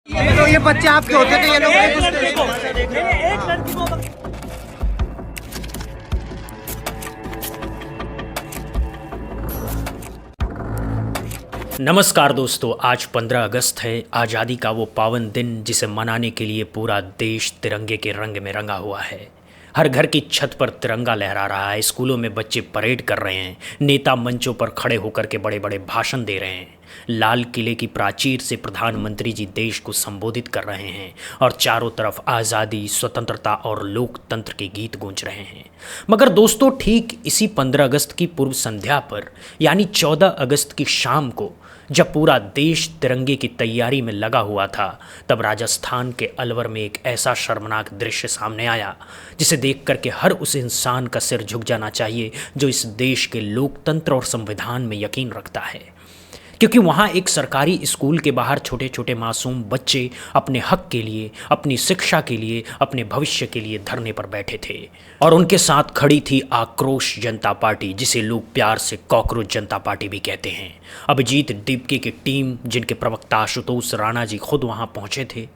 तो ये बच्चे आपके होते थे, ये लोग एक लड़की को नमस्कार दोस्तों, आज 15 अगस्त है। आज़ादी का वो पावन दिन जिसे मनाने के लिए पूरा देश तिरंगे के रंग में रंगा हुआ है। हर घर की छत पर तिरंगा लहरा रहा है। स्कूलों में बच्चे परेड कर रहे हैं। नेता मंचों पर खड़े होकर के बड़े बड़े भाषण दे रहे हैं। लाल किले की प्राचीर से प्रधानमंत्री जी देश को संबोधित कर रहे हैं और चारों तरफ आज़ादी, स्वतंत्रता और लोकतंत्र के गीत गूंज रहे हैं। मगर दोस्तों, ठीक इसी 15 अगस्त की पूर्व संध्या पर यानी 14 अगस्त की शाम को जब पूरा देश तिरंगे की तैयारी में लगा हुआ था, तब राजस्थान के अलवर में एक ऐसा शर्मनाक दृश्य सामने आया जिसे देख करके हर उस इंसान का सिर झुक जाना चाहिए जो इस देश के लोकतंत्र और संविधान में यकीन रखता है। क्योंकि वहाँ एक सरकारी स्कूल के बाहर छोटे छोटे मासूम बच्चे अपने हक के लिए, अपनी शिक्षा के लिए, अपने भविष्य के लिए धरने पर बैठे थे और उनके साथ खड़ी थी आक्रोश जनता पार्टी, जिसे लोग प्यार से कॉकरोच जनता पार्टी भी कहते हैं। अभिजीत दीपके की टीम, जिनके प्रवक्ता आशुतोष राणा जी खुद वहाँ पहुँचे थे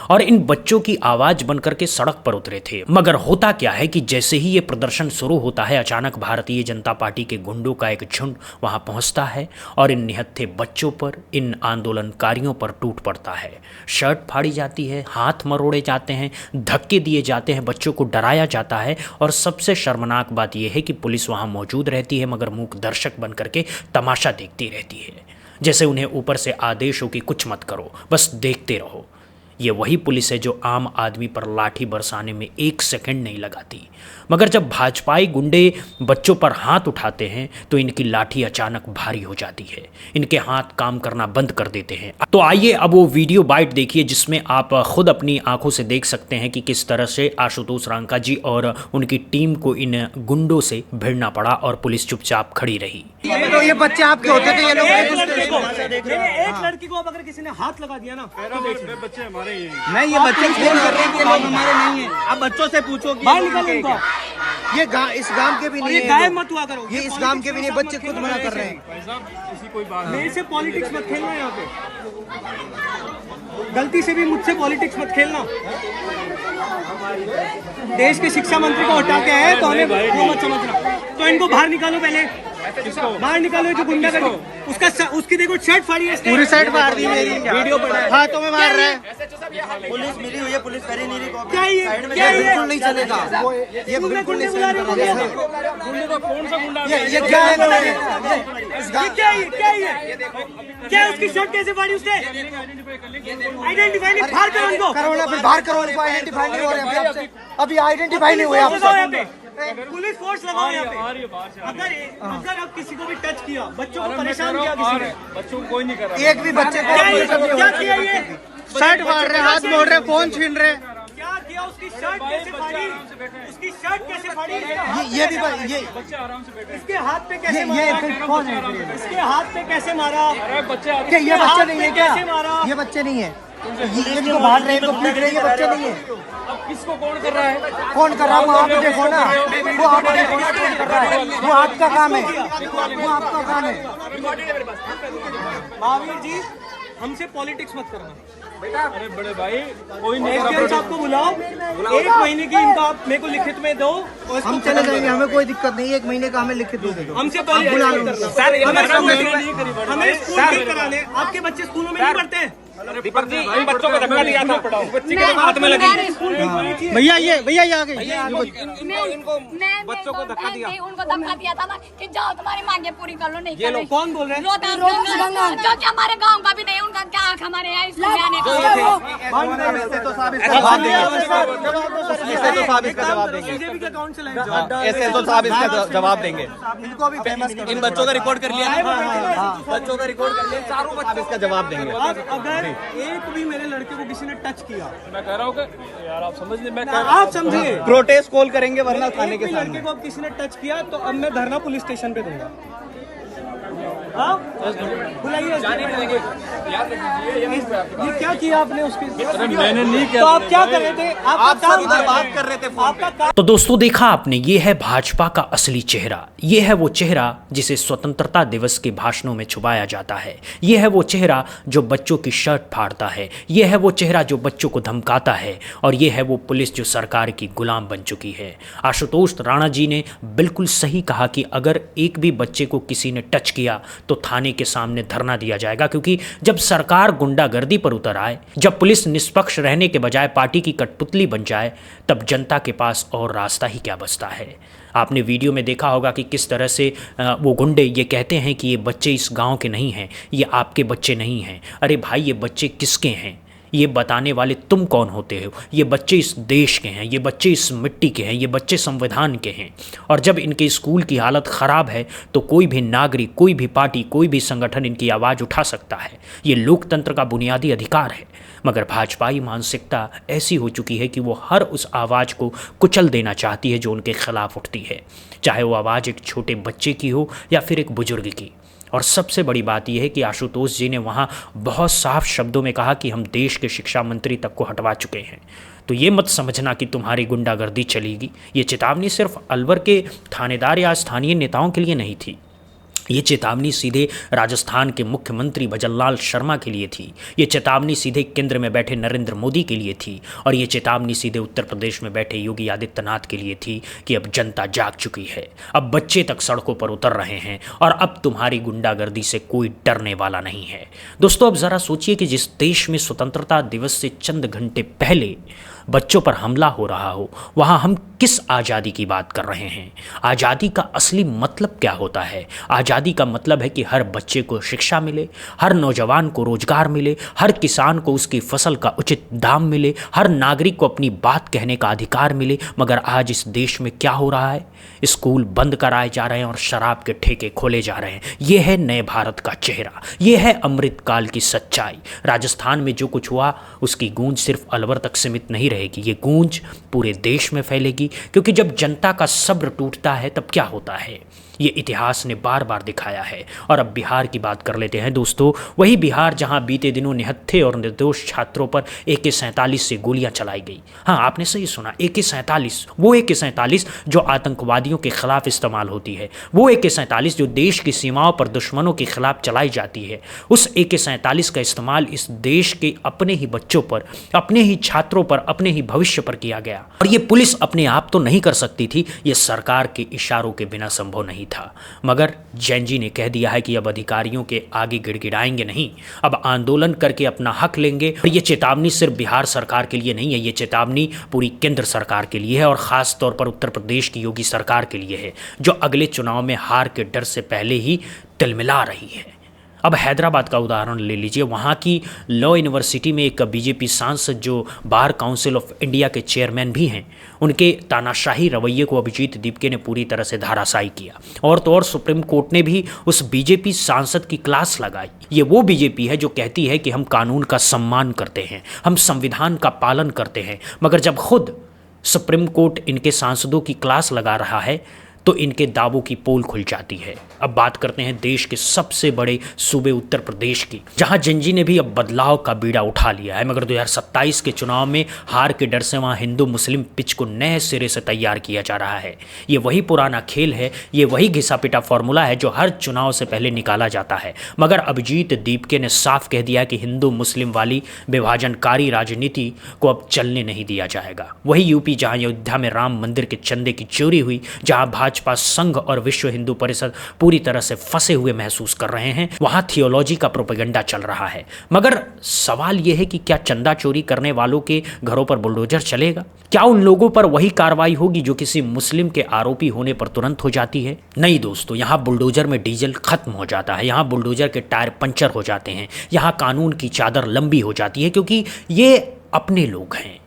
और इन बच्चों की आवाज़ बनकर के सड़क पर उतरे थे। मगर होता क्या है कि जैसे ही ये प्रदर्शन शुरू होता है, अचानक भारतीय जनता पार्टी के गुंडों का एक झुंड वहाँ पहुँचता है और इन निहत्थे बच्चों पर, इन आंदोलनकारियों पर टूट पड़ता है। शर्ट फाड़ी जाती है, हाथ मरोड़े जाते हैं, धक्के दिए जाते हैं, बच्चों को डराया जाता है और सबसे शर्मनाक बात यह है कि पुलिस वहाँ मौजूद रहती है मगर मूक दर्शक बन करके तमाशा देखती रहती है। जैसे उन्हें ऊपर से आदेश हो कि कुछ मत करो, बस देखते रहो। ये वही पुलिस है जो आम आदमी पर लाठी बरसाने में 1 सेकंड नहीं लगाती। मगर जब भाजपाई गुंडे बच्चों पर हाथ उठाते हैं तो इनकी लाठी अचानक भारी हो जाती है, इनके हाथ काम करना बंद कर देते हैं। तो आइए अब वो वीडियो बाइट देखिए जिसमें आप खुद अपनी आंखों से देख सकते हैं कि किस तरह से आशुतोष रांका जी और उनकी टीम को इन गुंडों से भिड़ना पड़ा और पुलिस चुपचाप खड़ी रही। तो ये बच्चे आपके होते थे, ये लोग एक लड़की को अब अगर किसी ने हाथ लगा दिया ना, बच्चे हमारे ही हैं। नहीं, ये बच्चे खेल कर रहे हैं, ये लोग हमारे नहीं है। अब बच्चों से पूछो कि बाहर निकल इनको। ये इस गांव के भी नहीं ये है, गायब मत हुआ करो। ये इस गांव के भी नहीं, बच्चे खुद मना कर रहे हैं। भाई साहब, ऐसी कोई बात नहीं। मेरे से पॉलिटिक्स मत खेलना यहाँ पे, गलती से भी मुझसे पॉलिटिक्स मत खेलना। देश के शिक्षा मंत्री को हटा के आए तो हमें वो मत समझना। तो इनको बाहर निकालो, पहले बाहर निकालो जो गुंडा कर उसका उसकी देखो शर्ट फाड़ी है, पूरी साइड मार दी मेरी, वीडियो पड़ा है। हाथों में मार रहे हैं। पुलिस मिली हुई है, पुलिस करी नहीं रही। क्या ये क्या ये बिल्कुल नहीं चलेगा, ये गुंडे बिल्कुल नहीं बुला रहे हो क्या? गुंडे को कौन सा गुंडा? ये क्या है? क्या उसकी शर्ट कैसे फाड़ी उसने? आइडेंटिफाई नहीं, बाहर करो उनको। करो ना, फिर बाहर करो उनको। आइडेंटिफाई नहीं हो रहे अभी आइडेंटिफाई नहीं हुए पुलिस फोर्स लगाओ आपसे। यहाँ पे, पुलिस फोर्स लगाओ यहाँ पे। अगर अब किसी को भी टच किया, बच्चों को परेशान किया किसी ने, बच्चों को कोई नहीं कर रहा। एक भी बच्चे को क्या किया ये? शर्ट फाड़ रहे, हाथ मोड़ रहे, फोन छीन रहे। क्या किया? उसकी शर्ट कैसे फाड़ी? उसकी शर्ट कैसे फाड़ी? ये भी ये बच्चे आराम से बैठे। इसके हाथ पे कैसे ये मारा? फिर कौन है फिर ये? इसके हाथ पे कैसे मारा? अरे बच्चे आराम क्या ये बच्चे नहीं है? क्या कैसे मारा? ये बच्चे नहीं है? ये जो बाहर रहे तो पीट रहे, ये बच्चे नहीं है। अब किसको कौन कर रहा है? कौन कर रहा है? वो आप देखो ना, वो आप देखो ना कौन कर रहा है। वो आपका काम है, वो आपका काम है। महावीर जी, हमसे पॉलिटिक्स मत करना। अरे बड़े भाई, कोई नहीं कर एसडीएम साहब को बुलाओ, 1 महीने की इनका आप मेरे को लिखित में दो। हम चले जाएंगे, हमें कोई दिक्कत नहीं है। 1 महीने का हमें लिखित दे दो। हमसे पॉलिटिक्स बुला मत लो। करना। सर, हमें स्कूल ठीक कराने। आपके बच्चे स्कूलों में नहीं पढ़ते हैं? दीपक जी, इन बच्चों को धक्का दिया था, बच्चे के हाथ में लगी। भैया ये आ गए। इनको बच्चों को धक्का दिया। उनको धक्का दिया था ना कि जाओ तुम्हारी मांगे पूरी कर लो। नहीं ये लोग कौन बोल रहे हैं? जो कि हमारे गांव का भी नहीं, उनका क्या हक हमारे यहाँ स्कूल में आने का? ऐसे तो साहब इसका जवाब देंगे। बीजेपी के अकाउंट से लाइन ऐसे तो साहब इसका जवाब देंगे। इनको भी फेमस इन बच्चों का रिकॉर्ड कर लिया ना, बच्चों का रिकॉर्ड कर लिया, चारों बच्चे इसका जवाब देंगे। अब अगर एक भी मेरे लड़के को किसी ने टच किया, मैं कह रहा हूँ कि यार आप समझ नहीं, आप समझिए, प्रोटेस्ट कॉल करेंगे वरना थाने एक के भी सामने। लड़के को अब किसी ने टच किया तो अब मैं धरना पुलिस स्टेशन पे दूंगा। हाँ, बुलाइए। ये क्या किया आपने उसके? मैंने नहीं किया। तो आप क्या कर रहे थे? आप सब इधर बात कर रहे थे फोन पे। तो दोस्तों देखा आपने, ये है भाजपा का असली चेहरा। ये है वो चेहरा जिसे स्वतंत्रता दिवस के भाषणों में छुपाया जाता है। ये है वो चेहरा जो बच्चों की शर्ट फाड़ता है। ये है वो चेहरा जो बच्चों को धमकाता है। और ये है वो पुलिस जो सरकार की गुलाम बन चुकी है। आशुतोष राणा जी ने बिल्कुल सही कहा कि अगर एक भी बच्चे को किसी ने टच किया तो थाने के सामने धरना दिया जाएगा, क्योंकि जब सरकार गुंडागर्दी पर उतर आए, जब पुलिस निष्पक्ष रहने के बजाय पार्टी की कठपुतली बन जाए, तब जनता के पास और रास्ता ही क्या बचता है। आपने वीडियो में देखा होगा कि किस तरह से वो गुंडे ये कहते हैं कि ये बच्चे इस गांव के नहीं हैं, ये आपके बच्चे नहीं हैं। अरे भाई, ये बच्चे किसके हैं? ये बताने वाले तुम कौन होते हो? ये बच्चे इस देश के हैं, ये बच्चे इस मिट्टी के हैं, ये बच्चे संविधान के हैं। और जब इनके स्कूल की हालत ख़राब है तो कोई भी नागरिक, कोई भी पार्टी, कोई भी संगठन इनकी आवाज़ उठा सकता है। ये लोकतंत्र का बुनियादी अधिकार है। मगर भाजपाई मानसिकता ऐसी हो चुकी है कि वो हर उस आवाज़ को कुचल देना चाहती है जो उनके खिलाफ उठती है, चाहे वो आवाज़ एक छोटे बच्चे की हो या फिर एक बुजुर्ग की। और सबसे बड़ी बात यह है कि आशुतोष जी ने वहाँ बहुत साफ शब्दों में कहा कि हम देश के शिक्षा मंत्री तक को हटवा चुके हैं। तो ये मत समझना कि तुम्हारी गुंडागर्दी चलेगी। ये चेतावनी सिर्फ अलवर के थानेदार या स्थानीय नेताओं के लिए नहीं थी। ये चेतावनी सीधे राजस्थान के मुख्यमंत्री भजनलाल शर्मा के लिए थी। ये चेतावनी सीधे केंद्र में बैठे नरेंद्र मोदी के लिए थी। और ये चेतावनी सीधे उत्तर प्रदेश में बैठे योगी आदित्यनाथ के लिए थी कि अब जनता जाग चुकी है, अब बच्चे तक सड़कों पर उतर रहे हैं और अब तुम्हारी गुंडागर्दी से कोई डरने वाला नहीं है। दोस्तों, अब ज़रा सोचिए कि जिस देश में स्वतंत्रता दिवस से चंद घंटे पहले बच्चों पर हमला हो रहा हो, वहाँ हम किस आज़ादी की बात कर रहे हैं? आज़ादी का असली मतलब क्या होता है? आज़ादी का मतलब है कि हर बच्चे को शिक्षा मिले, हर नौजवान को रोजगार मिले, हर किसान को उसकी फसल का उचित दाम मिले, हर नागरिक को अपनी बात कहने का अधिकार मिले। मगर आज इस देश में क्या हो रहा है? स्कूल बंद कराए जा रहे हैं और शराब के ठेके खोले जा रहे हैं। ये है नए भारत का चेहरा, ये है अमृतकाल की सच्चाई। राजस्थान में जो कुछ हुआ उसकी गूंज सिर्फ अलवर तक सीमित नहीं रहेगी, ये गूंज पूरे देश में फैलेगी। क्योंकि जब जनता का सब्र टूटता है तब क्या होता है, ये इतिहास ने बार बार दिखाया है। और अब बिहार की बात कर लेते हैं दोस्तों। वही बिहार जहां बीते दिनों निहत्थे और निर्दोष छात्रों पर AK-47 से गोलियां चलाई गई। हाँ, आपने सही सुना, AK-47, वो AK-47 जो आतंकवादियों के खिलाफ इस्तेमाल होती है, वो AK-47 जो देश की सीमाओं पर दुश्मनों के खिलाफ चलाई जाती है। उस AK-47 का इस्तेमाल इस देश के अपने ही बच्चों पर, अपने ही छात्रों पर, अपने ही भविष्य पर किया गया। और ये पुलिस अपने आप तो नहीं कर सकती थी, ये सरकार के इशारों के बिना संभव नहीं था। मगर जैन जी ने कह दिया है कि अब अधिकारियों के आगे गिड़गिड़ाएंगे नहीं, अब आंदोलन करके अपना हक लेंगे। और ये चेतावनी सिर्फ बिहार सरकार के लिए नहीं है, ये चेतावनी पूरी केंद्र सरकार के लिए है और खास तौर पर उत्तर प्रदेश की योगी सरकार के लिए है, जो अगले चुनाव में हार के डर से पहले ही तिलमिला रही है। अब हैदराबाद का उदाहरण ले लीजिए। वहाँ की लॉ यूनिवर्सिटी में एक बीजेपी सांसद जो बार काउंसिल ऑफ इंडिया के चेयरमैन भी हैं, उनके तानाशाही रवैये को अभिजीत दीपके ने पूरी तरह से धाराशायी किया। और तो और सुप्रीम कोर्ट ने भी उस बीजेपी सांसद की क्लास लगाई। ये वो बीजेपी है जो कहती है कि हम कानून का सम्मान करते हैं, हम संविधान का पालन करते हैं, मगर जब खुद सुप्रीम कोर्ट इनके सांसदों की क्लास लगा रहा है तो इनके दावों की पोल खुल जाती है। अब बात करते हैं देश के सबसे बड़े सूबे उत्तर प्रदेश की, जहां जंजी ने भी अब बदलाव का बीड़ा उठा लिया है। मगर 2027 के चुनाव में हार के डर से वहां हिंदू मुस्लिम पिच को नए सिरे से तैयार किया जा रहा है। ये वही पुराना खेल है, ये वही घिसा पिटा फॉर्मूला है जो हर चुनाव से पहले निकाला जाता है। मगर अभिजीत दीपके ने साफ कह दिया कि हिंदू मुस्लिम वाली विभाजनकारी राजनीति को अब चलने नहीं दिया जाएगा। वही यूपी जहाँ अयोध्या में राम मंदिर के चंदे की चोरी हुई, जहाँ भाजपा संघ और विश्व हिंदू परिषद पूरी तरह से फंसे हुए महसूस कर रहे हैं, वहां थियोलॉजी का प्रोपेगेंडा चल रहा है। मगर सवाल यह है कि क्या चंदा चोरी करने वालों के घरों पर बुलडोजर चलेगा? क्या उन लोगों पर वही कार्रवाई होगी जो किसी मुस्लिम के आरोपी होने पर तुरंत हो जाती है? नहीं दोस्तों, यहां बुलडोजर में डीजल खत्म हो जाता है, यहां बुलडोजर के टायर पंचर हो जाते हैं, यहां कानून की चादर लंबी हो जाती है, क्योंकि ये अपने लोग हैं,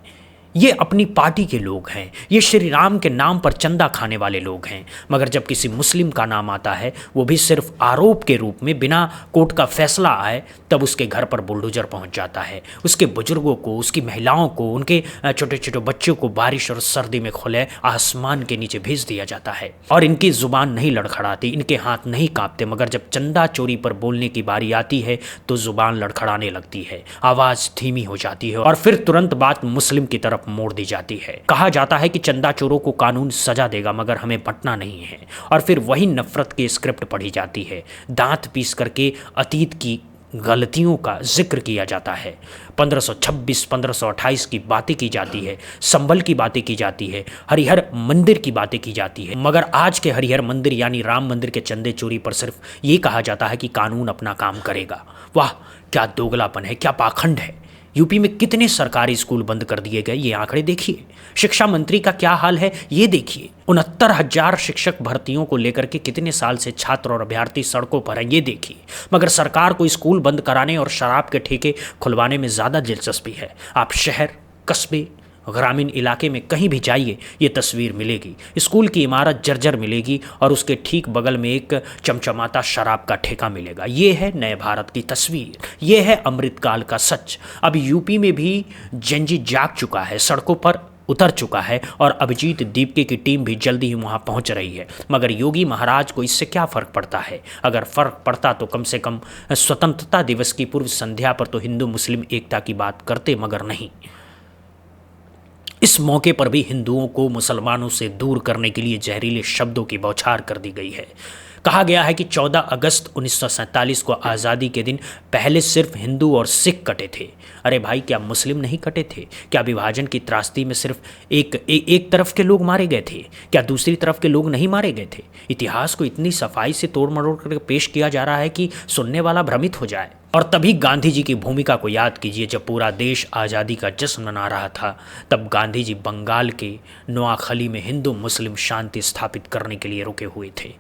ये अपनी पार्टी के लोग हैं, ये श्री राम के नाम पर चंदा खाने वाले लोग हैं। मगर जब किसी मुस्लिम का नाम आता है, वो भी सिर्फ आरोप के रूप में, बिना कोर्ट का फैसला आए, तब उसके घर पर बुलडोजर पहुंच जाता है। उसके बुजुर्गों को, उसकी महिलाओं को, उनके छोटे छोटे बच्चों को बारिश और सर्दी में खुले आसमान के नीचे भेज दिया जाता है। और इनकी जुबान नहीं लड़खड़ाती, इनके हाथ नहीं कांपते, मगर जब चंदा चोरी पर बोलने की बारी आती है तो जुबान लड़खड़ाने लगती है, आवाज धीमी हो जाती है और फिर तुरंत बात मुस्लिम की तरफ मोड़ दी जाती है। कहा जाता है कि चंदा चोरों को कानून सजा देगा, मगर हमें बंटना नहीं है। और फिर वही नफरत की स्क्रिप्ट पढ़ी जाती है, दांत पीस करके अतीत की गलतियों का जिक्र किया जाता है। 1526, 1528 की बातें की जाती है, संभल की बातें की जाती है, हरिहर मंदिर की बातें की जाती है। मगर आज के हरिहर मंदिर यानी राम मंदिर के चंदे चोरी पर सिर्फ ये कहा जाता है कि कानून अपना काम करेगा। वाह, क्या दोगलापन है, क्या पाखंड है। यूपी में कितने सरकारी स्कूल बंद कर दिए गए, ये आंकड़े देखिए। शिक्षा मंत्री का क्या हाल है, ये देखिए। 69,000 शिक्षक भर्तियों को लेकर के कितने साल से छात्र और अभ्यर्थी सड़कों पर हैं, ये देखिए। मगर सरकार को स्कूल बंद कराने और शराब के ठेके खुलवाने में ज़्यादा दिलचस्पी है। आप शहर, कस्बे, ग्रामीण इलाके में कहीं भी जाइए, ये तस्वीर मिलेगी। स्कूल की इमारत जर्जर मिलेगी और उसके ठीक बगल में एक चमचमाता शराब का ठेका मिलेगा। ये है नए भारत की तस्वीर, ये है अमृतकाल का सच। अब यूपी में भी जेनजी जाग चुका है, सड़कों पर उतर चुका है और अभिजीत दीपके की टीम भी जल्दी ही वहां पहुंच रही है। मगर योगी महाराज को इससे क्या फ़र्क पड़ता है? अगर फ़र्क पड़ता तो कम से कम स्वतंत्रता दिवस की पूर्व संध्या पर तो हिंदू मुस्लिम एकता की बात करते, मगर नहीं। इस मौके पर भी हिंदुओं को मुसलमानों से दूर करने के लिए जहरीले शब्दों की बौछार कर दी गई है। कहा गया है कि 14 अगस्त 1947 को आज़ादी के दिन पहले सिर्फ हिंदू और सिख कटे थे। अरे भाई, क्या मुस्लिम नहीं कटे थे? क्या विभाजन की त्रासदी में सिर्फ एक तरफ के लोग मारे गए थे? क्या दूसरी तरफ के लोग नहीं मारे गए थे? इतिहास को इतनी सफाई से तोड़ मरोड़ करके पेश किया जा रहा है कि सुनने वाला भ्रमित हो जाए। और तभी गांधी जी की भूमिका को याद कीजिए। जब पूरा देश आज़ादी का जश्न मना रहा था, तब गांधी जी बंगाल के नोआखली में हिंदू मुस्लिम शांति स्थापित करने के लिए रुके हुए थे।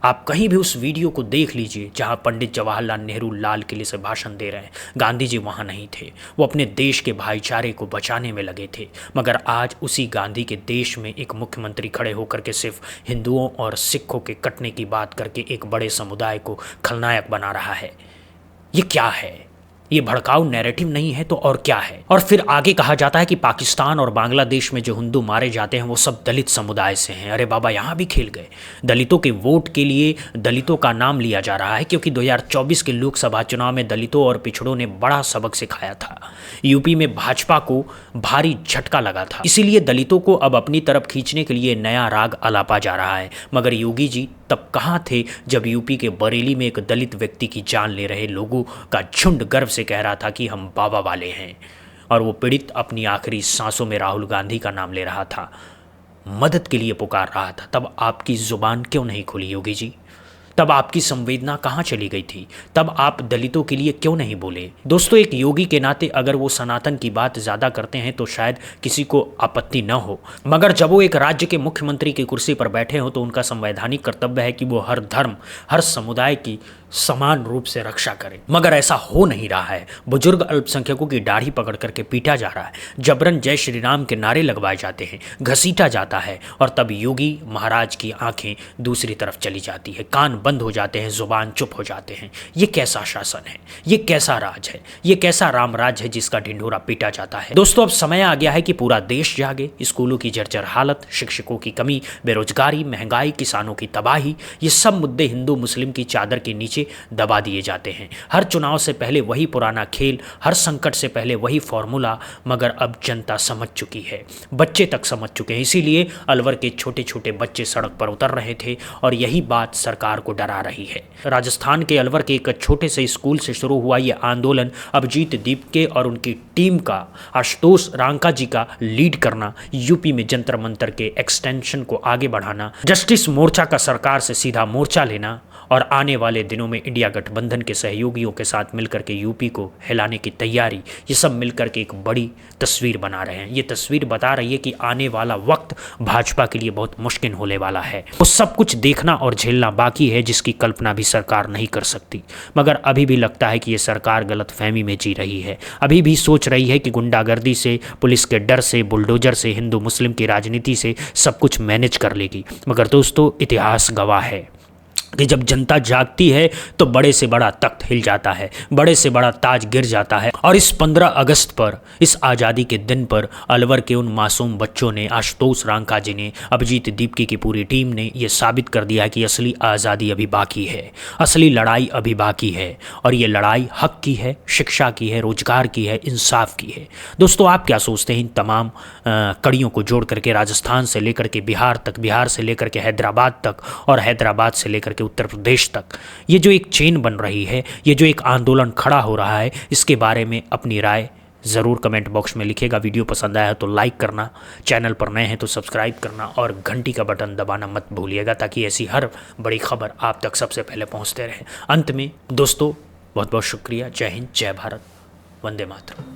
आप कहीं भी उस वीडियो को देख लीजिए जहां पंडित जवाहरलाल नेहरू लाल किले से भाषण दे रहे हैं। गांधी जी वहां नहीं थे, वो अपने देश के भाईचारे को बचाने में लगे थे। मगर आज उसी गांधी के देश में एक मुख्यमंत्री खड़े होकर के सिर्फ हिंदुओं और सिखों के कटने की बात करके एक बड़े समुदाय को खलनायक बना रहा है। ये क्या है? ये भड़काऊ नैरेटिव नहीं है तो और क्या है? और फिर आगे कहा जाता है कि पाकिस्तान और बांग्लादेश में जो हिंदू मारे जाते हैं वो सब दलित समुदाय से हैं। अरे बाबा, यहाँ भी खेल गए। दलितों के वोट के लिए दलितों का नाम लिया जा रहा है, क्योंकि 2024 के लोकसभा चुनाव में दलितों और पिछड़ों ने बड़ा सबक सिखाया था। यूपी में भाजपा को भारी झटका लगा था, इसीलिए दलितों को अब अपनी तरफ खींचने के लिए नया राग अलापा जा रहा है। मगर योगी जी तब कहाँ थे जब यूपी के बरेली में एक दलित व्यक्ति की जान ले रहे लोगों का झुंड गर्व से कह रहा था कि हम बाबा वाले हैं, और वो पीड़ित अपनी आखिरी सांसों में राहुल गांधी का नाम ले रहा था, मदद के लिए पुकार रहा था। तब आपकी जुबान क्यों नहीं खुली योगी जी? तब आपकी संवेदना कहाँ चली गई थी? तब आप दलितों के लिए क्यों नहीं बोले? दोस्तों, एक योगी के नाते अगर वो सनातन की बात ज़्यादा करते हैं तो शायद किसी को आपत्ति न हो, मगर जब वो एक राज्य के मुख्यमंत्री की कुर्सी पर बैठे हो तो उनका संवैधानिक कर्तव्य है कि वो हर धर्म, हर समुदाय की समान रूप से रक्षा करें। मगर ऐसा हो नहीं रहा है। बुजुर्ग अल्पसंख्यकों की दाढ़ी पकड़ करके पीटा जा रहा है, जबरन जय श्री राम के नारे लगवाए जाते हैं, घसीटा जाता है, और तब योगी महाराज की आंखें दूसरी तरफ चली जाती है, कान बंद हो जाते हैं, जुबान चुप हो जाते हैं। ये कैसा शासन है? ये कैसा राज है? ये कैसा राम राज है जिसका ढिंढोरा पीटा जाता है? दोस्तों, अब समय आ गया है कि पूरा देश जागे। स्कूलों की जर्जर हालत, शिक्षकों की कमी, बेरोजगारी, महंगाई, किसानों की तबाही, ये सब मुद्दे हिंदू मुस्लिम की चादर के नीचे दबा दिए जाते हैं। हर चुनाव से पहले वही पुराना खेल, हर संकट से पहले वही फॉर्मूला। मगर अब जनता समझ चुकी है, बच्चे तक समझ चुके हैं। इसीलिए अलवर के छोटे छोटे बच्चे सड़क पर उतर रहे थे और यही बात सरकार को डरा रही है। राजस्थान के अलवर के एक छोटे से स्कूल से शुरू हुआ ये आंदोलन अभिजीत दीपके और उनकी टीम का, आशुतोष रांका जी का लीड करना, यूपी में जंतर मंतर के एक्सटेंशन को आगे बढ़ाना, जस्टिस मोर्चा का सरकार से सीधा मोर्चा लेना और आने वाले दिनों में इंडिया गठबंधन के सहयोगियों के साथ मिलकर के यूपी को हिलाने की तैयारी, ये सब मिलकर के एक बड़ी तस्वीर बना रहे हैं। ये तस्वीर बता रही है कि आने वाला वक्त भाजपा के लिए बहुत मुश्किल होने वाला है। वो सब कुछ देखना और झेलना बाकी है जिसकी कल्पना भी सरकार नहीं कर सकती। मगर अभी भी लगता है कि ये सरकार गलतफहमी में जी रही है। अभी भी सोच रही है कि गुंडागर्दी से, पुलिस के डर से, बुलडोजर से, हिंदू मुस्लिम की राजनीति से सब कुछ मैनेज कर लेगी। मगर दोस्तों, इतिहास गवाह है कि जब जनता जागती है तो बड़े से बड़ा तख्त हिल जाता है, बड़े से बड़ा ताज गिर जाता है। और इस 15 अगस्त पर, इस आज़ादी के दिन पर अलवर के उन मासूम बच्चों ने, आशुतोष रांका जी ने, अभिजीत दीपकी की पूरी टीम ने ये साबित कर दिया कि असली आज़ादी अभी बाकी है, असली लड़ाई अभी बाकी है। और ये लड़ाई हक की है, शिक्षा की है, रोजगार की है, इंसाफ की है। दोस्तों, आप क्या सोचते हैं इन तमाम कड़ियों को जोड़ करके, राजस्थान से लेकर के बिहार तक, बिहार से लेकर के हैदराबाद तक, और हैदराबाद से लेकर के उत्तर प्रदेश तक, ये जो एक चेन बन रही है, ये जो एक आंदोलन खड़ा हो रहा है, इसके बारे में अपनी राय ज़रूर कमेंट बॉक्स में लिखिएगा। वीडियो पसंद आया तो लाइक करना, चैनल पर नए हैं तो सब्सक्राइब करना और घंटी का बटन दबाना मत भूलिएगा, ताकि ऐसी हर बड़ी खबर आप तक सबसे पहले पहुंचते रहे। अंत में दोस्तों, बहुत बहुत शुक्रिया। जय हिंद, जय भारत, वंदे मातरम।